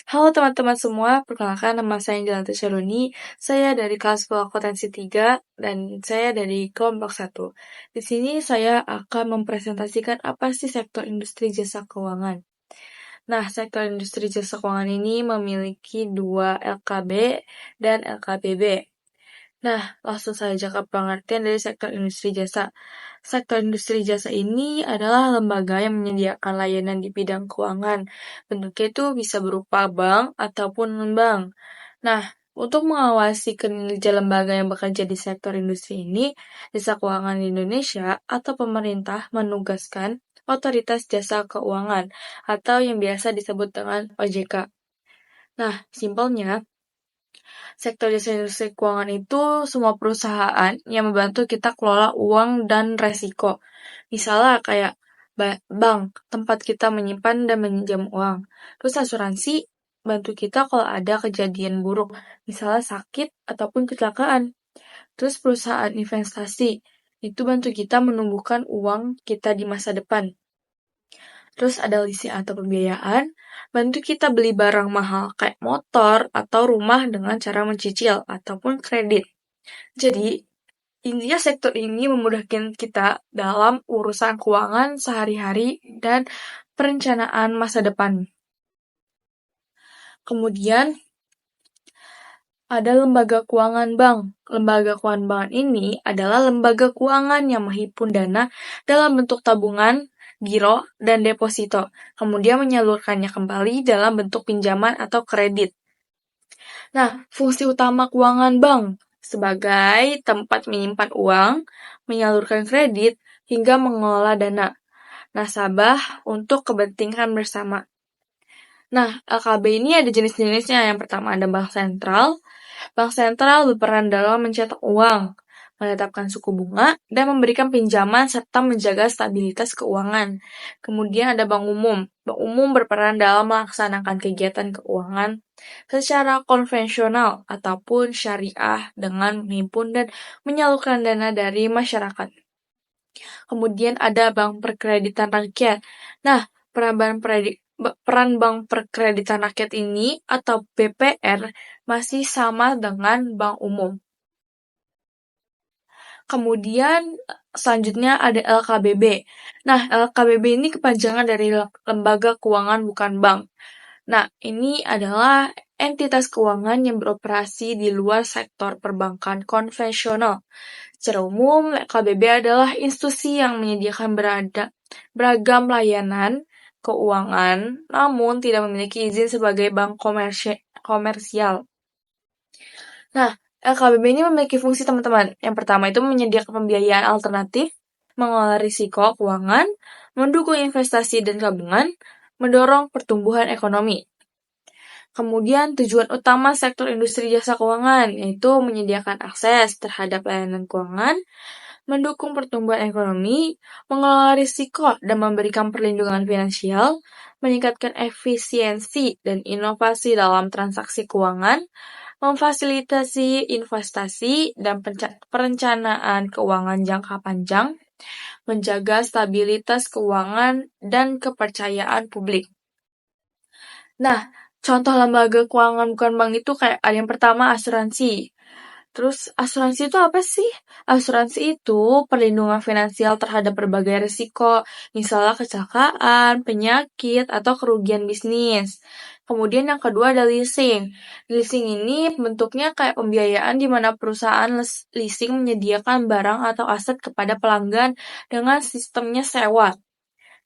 Halo teman-teman semua, perkenalkan nama saya Angelanta Sharoni. Saya dari kelas Akuntansi 3 dan saya dari kelompok 1. Di sini saya akan mempresentasikan apa sih sektor industri jasa keuangan. Nah, sektor industri jasa keuangan ini memiliki dua LKB dan LKBB. Nah, langsung saja ke pengertian dari sektor industri jasa. Sektor industri jasa ini adalah lembaga yang menyediakan layanan di bidang keuangan. Bentuknya itu bisa berupa bank ataupun non-bank. Nah, untuk mengawasi kinerja lembaga yang bekerja di sektor industri ini, Jasa Keuangan Indonesia atau pemerintah menugaskan Otoritas Jasa Keuangan atau yang biasa disebut dengan OJK. Nah, simpelnya, sektor jasa industri keuangan itu semua perusahaan yang membantu kita kelola uang dan resiko. Misalnya kayak bank, tempat kita menyimpan dan meminjam uang. Terus asuransi, bantu kita kalau ada kejadian buruk, misalnya sakit ataupun kecelakaan. Terus perusahaan investasi, itu bantu kita menumbuhkan uang kita di masa depan. Terus ada leasing atau pembiayaan, bantu kita beli barang mahal kayak motor atau rumah dengan cara mencicil ataupun kredit. Jadi, intinya sektor ini memudahkan kita dalam urusan keuangan sehari-hari dan perencanaan masa depan. Kemudian, ada lembaga keuangan bank. Lembaga keuangan bank ini adalah lembaga keuangan yang menghimpun dana dalam bentuk tabungan, giro, dan deposito, kemudian menyalurkannya kembali dalam bentuk pinjaman atau kredit. Nah, fungsi utama keuangan bank sebagai tempat menyimpan uang, menyalurkan kredit, hingga mengelola dana nasabah untuk kepentingan bersama. Nah, LKB ini ada jenis-jenisnya. Yang pertama ada bank sentral. Bank sentral berperan dalam mencetak uang, menetapkan suku bunga, dan memberikan pinjaman serta menjaga stabilitas keuangan. Kemudian ada bank umum. Bank umum berperan dalam melaksanakan kegiatan keuangan secara konvensional ataupun syariah dengan menghimpun dan menyalurkan dana dari masyarakat. Kemudian ada bank perkreditan rakyat. Nah, peran bank perkreditan rakyat ini atau BPR masih sama dengan bank umum. Kemudian selanjutnya ada LKBB. Nah, LKBB ini kepanjangan dari Lembaga Keuangan Bukan Bank. Nah, ini adalah entitas keuangan yang beroperasi di luar sektor perbankan konvensional. Secara umum, LKBB adalah institusi yang menyediakan beragam layanan keuangan, namun tidak memiliki izin sebagai bank komersial. Nah, LKBB ini memiliki fungsi teman-teman. Yang pertama itu menyediakan pembiayaan alternatif, mengelola risiko keuangan, mendukung investasi dan gabungan, mendorong pertumbuhan ekonomi. Kemudian tujuan utama sektor industri jasa keuangan yaitu menyediakan akses terhadap layanan keuangan, mendukung pertumbuhan ekonomi, mengelola risiko dan memberikan perlindungan finansial, meningkatkan efisiensi dan inovasi dalam transaksi keuangan, memfasilitasi investasi dan perencanaan keuangan jangka panjang, menjaga stabilitas keuangan dan kepercayaan publik. Nah, contoh lembaga keuangan bukan bank itu kayak ada yang pertama asuransi. Terus asuransi itu apa sih? Asuransi itu perlindungan finansial terhadap berbagai risiko, misalnya kecelakaan, penyakit, atau kerugian bisnis. Kemudian yang kedua ada leasing. Leasing ini bentuknya kayak pembiayaan di mana perusahaan leasing menyediakan barang atau aset kepada pelanggan dengan sistemnya sewa.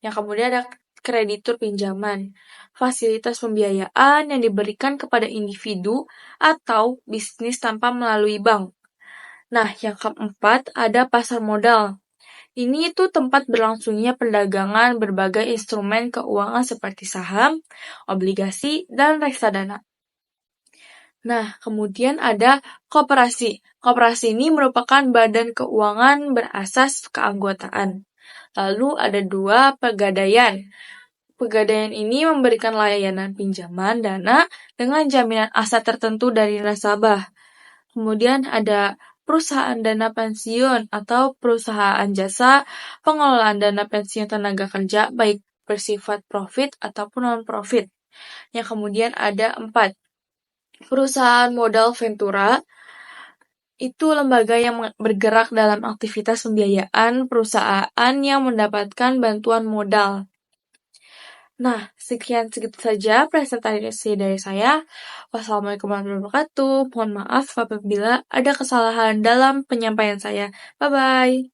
Yang kemudian ada kreditur pinjaman, fasilitas pembiayaan yang diberikan kepada individu atau bisnis tanpa melalui bank. Nah, yang keempat ada pasar modal. Ini itu tempat berlangsungnya perdagangan berbagai instrumen keuangan seperti saham, obligasi, dan reksadana. Nah, kemudian ada koperasi. Koperasi ini merupakan badan keuangan berasas keanggotaan. Lalu ada dua pegadaian. Pegadaian ini memberikan layanan pinjaman dana dengan jaminan aset tertentu dari nasabah. Kemudian ada perusahaan dana pensiun atau perusahaan jasa pengelolaan dana pensiun tenaga kerja baik bersifat profit ataupun non-profit. Yang kemudian ada 4. Perusahaan modal ventura itu lembaga yang bergerak dalam aktivitas pembiayaan perusahaan yang mendapatkan bantuan modal. Nah, sekian segitu saja presentasi dari saya. Wassalamualaikum warahmatullahi wabarakatuh. Mohon maaf apabila ada kesalahan dalam penyampaian saya. Bye-bye.